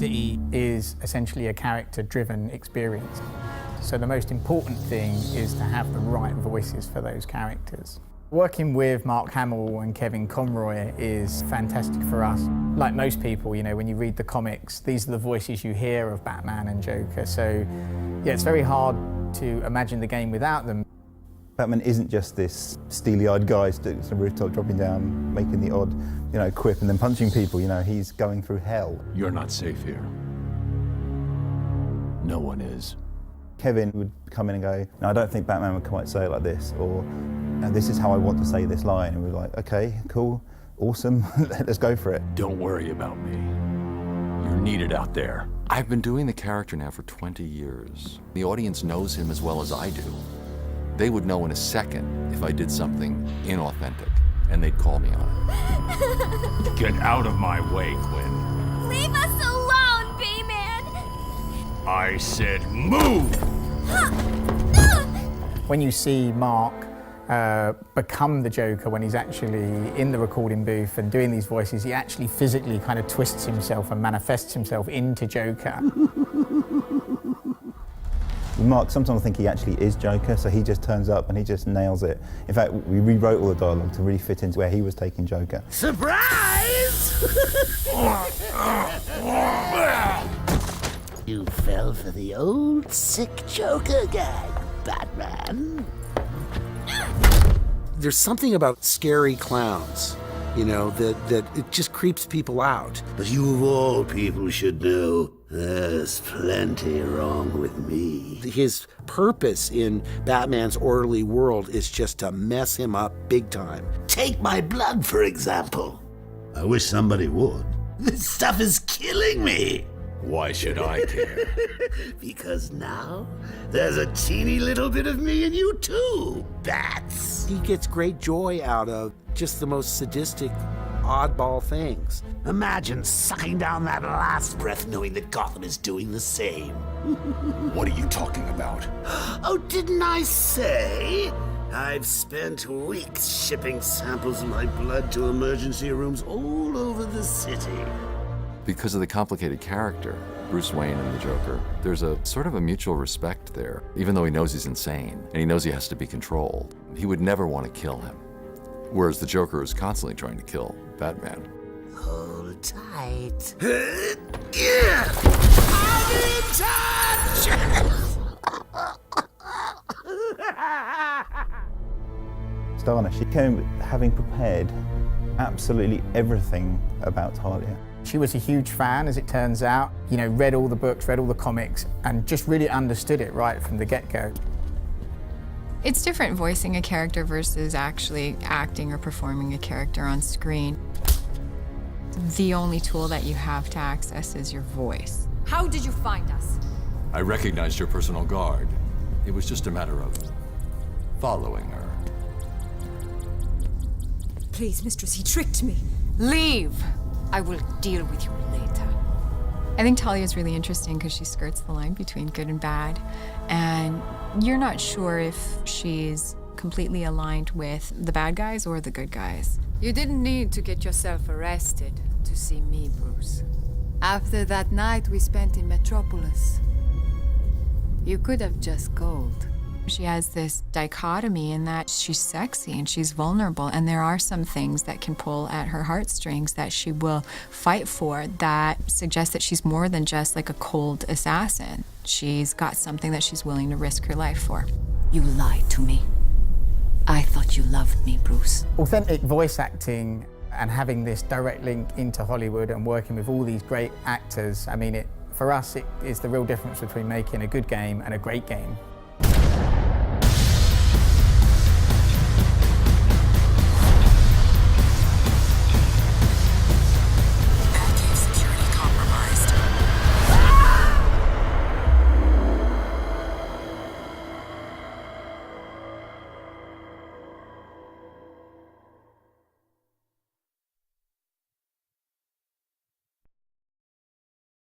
City is essentially a character-driven experience. So the most important thing is to have the right voices for those characters. Working with Hamill and Kevin Conroy is fantastic for us. Like most people, you know, when you read the comics, these are the voices you hear of Batman and Joker. So, yeah, it's very hard to imagine the game without them. Batman isn't just this steely-eyed guy sitting on the rooftop, dropping down, making the odd, quip and then punching people. He's going through hell. You're not safe here. No one is. Kevin would come in and go, "No, I don't think Batman would quite say it like this," or "No, this is how I want to say this line." And we're like, "Okay, cool, awesome, let's go for it." Don't worry about me. You're needed out there. I've been doing the character now for 20 years. The audience knows him as well as I do. They would know in a second if I did something inauthentic, and they'd call me on it. Get out of my way, Quinn. Leave us alone, B-Man! I said move! When you see Mark become the Joker when he's actually in the recording booth and doing these voices, he actually physically kind of twists himself and manifests himself into Joker. Mark, sometimes I think he actually is Joker, so he just turns up and he just nails it. In fact, we rewrote all the dialogue to really fit into where he was taking Joker. Surprise! You fell for the old sick Joker gag, Batman. There's something about scary clowns, that it just creeps people out. But you of all people should know, there's plenty wrong with me. His purpose in Batman's orderly world is just to mess him up big time. Take my blood, for example. I wish somebody would. This stuff is killing me. Why should I care? Because now, there's a teeny little bit of me in you too, Bats. He gets great joy out of just the most sadistic, oddball things. Imagine sucking down that last breath knowing that Gotham is doing the same. What are you talking about? Oh, didn't I say? I've spent weeks shipping samples of my blood to emergency rooms all over the city. Because of the complicated character, Bruce Wayne and the Joker, there's a sort of a mutual respect there, even though he knows he's insane and he knows he has to be controlled. He would never want to kill him, whereas the Joker is constantly trying to kill Batman. Hold tight. I'm in touch! Stana, she came having prepared absolutely everything about Talia. She was a huge fan, as it turns out, read all the books, read all the comics, and just really understood it right from the get-go. It's different voicing a character versus actually acting or performing a character on screen. The only tool that you have to access is your voice. How did you find us? I recognized your personal guard. It was just a matter of following her. Please, mistress, he tricked me. Leave. I will deal with you later. I think Talia is really interesting because she skirts the line between good and bad, and you're not sure if she's completely aligned with the bad guys or the good guys. You didn't need to get yourself arrested to see me, Bruce. After that night we spent in Metropolis, you could have just called. She has this dichotomy in that she's sexy and she's vulnerable, and there are some things that can pull at her heartstrings that she will fight for that suggest that she's more than just like a cold assassin. She's got something that she's willing to risk her life for. You lied to me. I thought you loved me, Bruce. Authentic voice acting and having this direct link into Hollywood and working with all these great actors, for us, it is the real difference between making a good game and a great game.